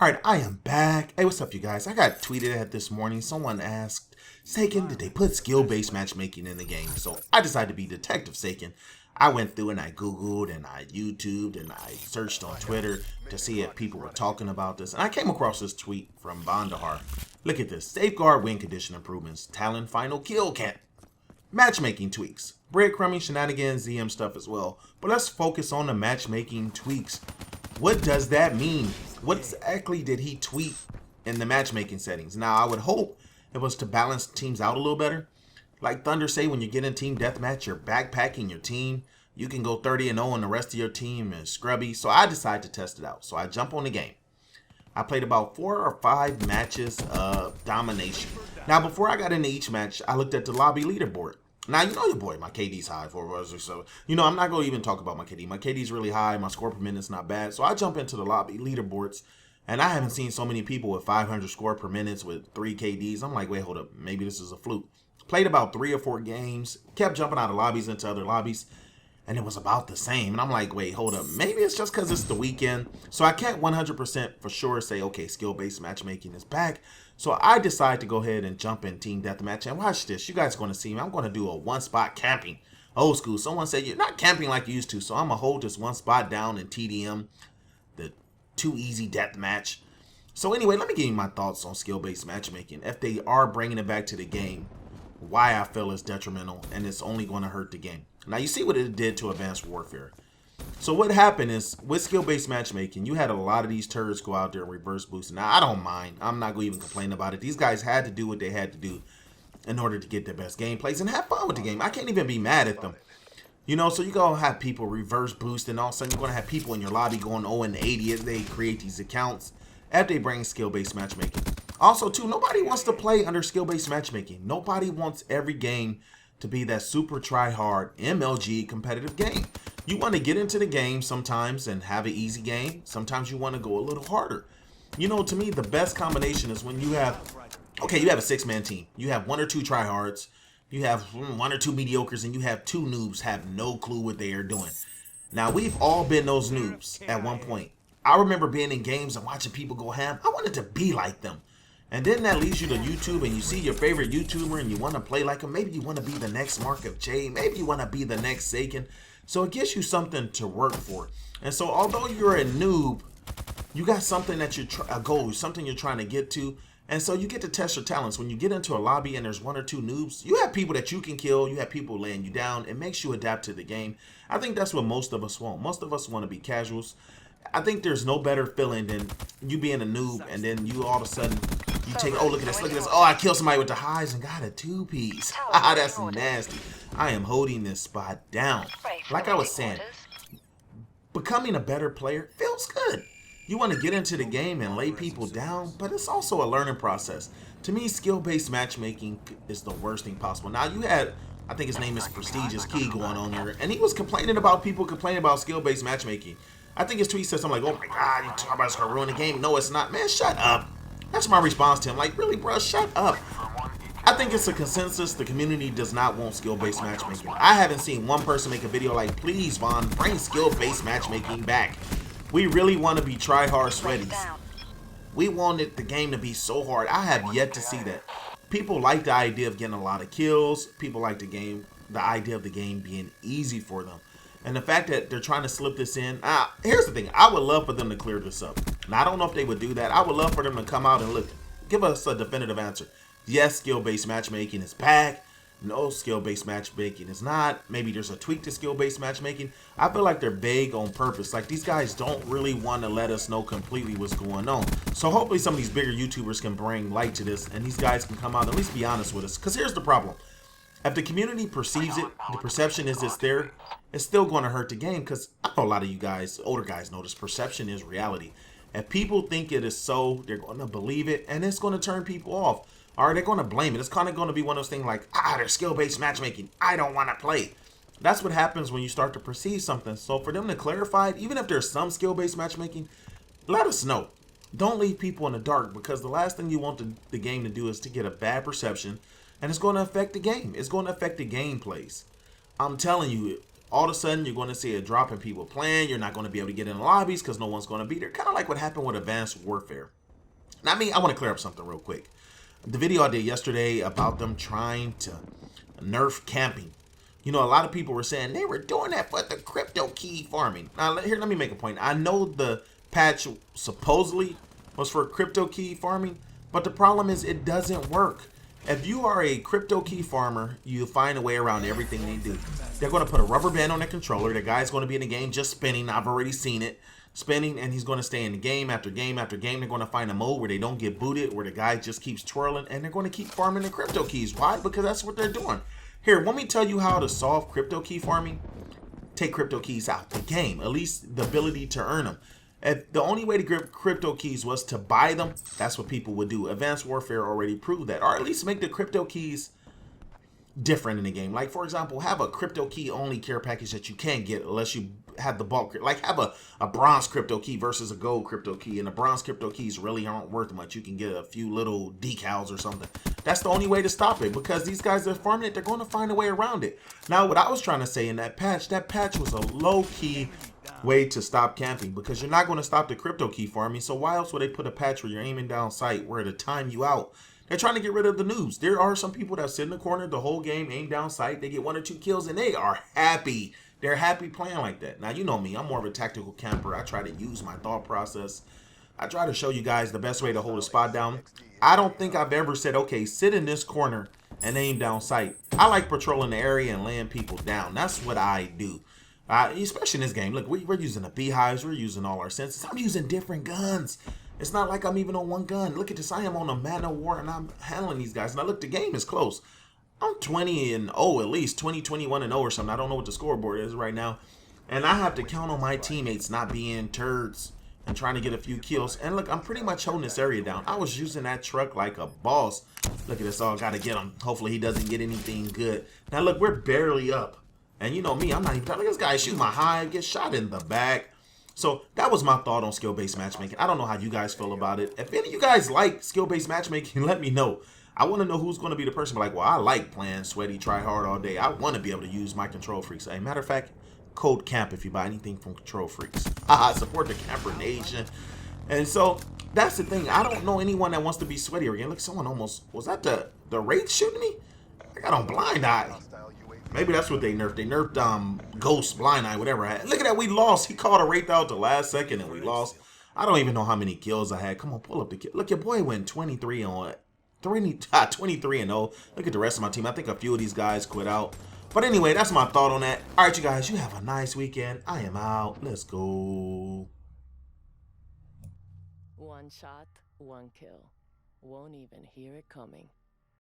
Alright, I am back. Hey, what's up, you guys? I got tweeted at this morning. Someone asked, Saken, did they put skill-based matchmaking in the game? So I decided to be Detective Saken. I went through and I Googled and I YouTubed and I searched on Twitter to see if people were talking about this. And I came across this tweet from Bandahar. Look at this. Safeguard win condition improvements. Talon final kill count. Matchmaking tweaks. Breadcrumbing, shenanigans, ZM stuff as well. But let's focus on the matchmaking tweaks. What does that mean? What exactly did he tweet in the matchmaking settings? Now, I would hope it was to balance teams out a little better. Like Thunder say, when you get in team deathmatch, you're backpacking your team. You can go 30-0 and the rest of your team is scrubby. So I decided to test it out. So I jump on the game. I played about 4 or 5 matches of domination. Now, before I got into each match, I looked at the lobby leaderboard. Now, you know your boy, my KD's high, 4 or so. You know, I'm not going to even talk about my KD. My KD's really high. My score per minute's not bad. So I jump into the lobby leaderboards, and I haven't seen so many people with 500 score per minutes with 3 KDs. I'm like, wait, hold up. Maybe this is a fluke. Played about 3 or 4 games. Kept jumping out of lobbies into other lobbies, and it was about the same. And I'm like, wait, hold up. Maybe it's just because it's the weekend. So I can't 100% for sure say, okay, skill-based matchmaking is back. So I decided to go ahead and jump in team deathmatch. And watch this. You guys are going to see me. I'm going to do a one-spot camping. Old school. Someone said you're not camping like you used to. So I'm going to hold this one spot down in TDM. The too easy deathmatch. So anyway, let me give you my thoughts on skill-based matchmaking. If they are bringing it back to the game, why I feel it's detrimental and it's only going to hurt the game. Now you see what it did to Advanced Warfare. So what happened is, with skill-based matchmaking, you had a lot of these turds go out there and reverse boost. Now, I don't mind. I'm not going to even complain about it. These guys had to do what they had to do in order to get their best gameplays and have fun with the game. I can't even be mad at them. You know, so you're going to have people reverse boost, and all of a sudden you're going to have people in your lobby going 0-80 as they create these accounts after they bring skill-based matchmaking. Also, too, nobody wants to play under skill-based matchmaking. Nobody wants every game to be that super try-hard MLG competitive game. You want to get into the game sometimes and have an easy game. Sometimes you want to go a little harder. You know, to me, the best combination is when you have, okay, you have a 6-man team. You have 1 or 2 tryhards. You have 1 or 2 mediocres, and you have 2 noobs have no clue what they are doing. Now, we've all been those noobs at one point. I remember being in games and watching people go ham. I wanted to be like them. And then that leads you to YouTube, and you see your favorite YouTuber and you want to play like him. Maybe you want to be the next Mark of J. Maybe you want to be the next Saken. So it gives you something to work for. And so although you're a noob, you got something that you're a goal, something you're trying to get to. And so you get to test your talents. When you get into a lobby and there's 1 or 2 noobs, you have people that you can kill. You have people laying you down. It makes you adapt to the game. I think that's what most of us want. Most of us want to be casuals. I think there's no better feeling than you being a noob and then you all of a sudden you take, oh, look at this, look at this. Oh, I killed somebody with the highs and got a 2-piece. That's nasty. I am holding this spot down. Like I was saying, becoming a better player feels good. You want to get into the game and lay people down, but it's also a learning process. To me, skill-based matchmaking is the worst thing possible. Now, you had, I think his name is Prestigious Key going on here, and he was complaining about people complaining about skill-based matchmaking. I think his tweet said something like, oh my God, you talking about it's going to ruin the game. No, it's not. Man, shut up. That's my response to him. Like, really, bro, shut up. I think it's a consensus. The community does not want skill-based matchmaking. I haven't seen one person make a video like, please, Vaughn, bring skill-based matchmaking back. We really want to be try-hard sweaties. We wanted the game to be so hard. I have yet to see that. People like the idea of getting a lot of kills. People like the idea of the game being easy for them. And the fact that they're trying to slip this in, here's the thing. I would love for them to clear this up. Now, I don't know if they would do that. I would love for them to come out and look, give us a definitive answer. Yes, skill-based matchmaking is back. No, skill-based matchmaking is not. Maybe there's a tweak to skill-based matchmaking. I feel like they're vague on purpose. Like, these guys don't really want to let us know completely what's going on. So hopefully some of these bigger YouTubers can bring light to this, and these guys can come out and at least be honest with us. Because here's the problem. If the community perceives it, the perception is it's there, it's still going to hurt the game. Because I know a lot of you guys, older guys, know this. Perception is reality. If people think it is so, they're going to believe it, and it's going to turn people off. Or they're going to blame it. It's kind of going to be one of those things like, they're skill-based matchmaking. I don't want to play. That's what happens when you start to perceive something. So for them to clarify it, even if there's some skill-based matchmaking, let us know. Don't leave people in the dark, because the last thing you want the game to do is to get a bad perception, and it's going to affect the game. It's going to affect the gameplays. I'm telling you, all of a sudden you're going to see a drop in people playing. You're not going to be able to get in the lobbies because no one's going to be there. Kind of like what happened with Advanced Warfare. Now, I want to clear up something real quick. The video I did yesterday about them trying to nerf camping. You know, a lot of people were saying they were doing that for the crypto key farming. Now, here, let me make a point. I know the patch supposedly was for crypto key farming, but the problem is it doesn't work. If you are a crypto key farmer, you find a way around everything they do. They're going to put a rubber band on the controller. The guy's going to be in the game just spinning. I've already seen it. Spinning, and he's going to stay in the game after game after game. They're going to find a mode where they don't get booted, where the guy just keeps twirling, and they're going to keep farming the crypto keys. Why? Because that's what they're doing. Here, let me tell you how to solve crypto key farming. Take crypto keys out the game, at least the ability to earn them. If the only way to grip crypto keys was to buy them, that's what people would do. Advanced Warfare already proved that. Or at least make the crypto keys different in the game. Like, for example, have a crypto key only care package that you can't get unless you have the bulk. Like, have a bronze crypto key versus a gold crypto key. And the bronze crypto keys really aren't worth much. You can get a few little decals or something. That's the only way to stop it, because these guys that are farming it, they're going to find a way around it. Now, what I was trying to say in that patch was a low-key way to stop camping, because you're not going to stop the crypto key farming. So why else would they put a patch where you're aiming down sight, where to time you out? They're trying to get rid of the noobs. There are some people that sit in the corner the whole game, aim down sight, they get 1 or 2 kills, and they are happy. They're happy playing like that. Now, you know me, I'm more of a tactical camper. I try to use my thought process. I try to show you guys the best way to hold a spot down. I don't think I've ever said, okay, sit in this corner and aim down sight. I like patrolling the area and laying people down. That's what I do. Especially in this game. Look, we're using the beehives. We're using all our senses. I'm using different guns. It's not like I'm even on one gun. Look at this. I am on a man of war, and I'm handling these guys. Now, look, the game is close. I'm 20-0 at least. 21-0 or something. I don't know what the scoreboard is right now. And I have to count on my teammates not being turds and trying to get a few kills. And look, I'm pretty much holding this area down. I was using that truck like a boss. Look at this. Oh, got to get him. Hopefully he doesn't get anything good. Now, look, we're barely up. And you know me, I'm not even telling this guy shoot my hive, get shot in the back. So that was my thought on skill-based matchmaking. I don't know how you guys feel about it. If any of you guys like skill-based matchmaking, let me know. I want to know who's going to be the person like, well, I like playing sweaty, try hard all day. I want to be able to use my control freaks. As a matter of fact, code CAMP if you buy anything from Control Freaks. Support the Camper Nation. And so that's the thing. I don't know anyone that wants to be sweaty again. Look, someone almost, was that the Wraith shooting me? I got on blind eye. Maybe that's what they nerfed. They nerfed Ghost, Blind Eye, whatever. Look at that, we lost. He called a Wraith out the last second and we lost. I don't even know how many kills I had. Come on, pull up the kill. Look, your boy went 23 on 23-0. Look at the rest of my team. I think a few of these guys quit out. But anyway, that's my thought on that. All right, you guys, you have a nice weekend. I am out. Let's go. One shot, one kill. Won't even hear it coming.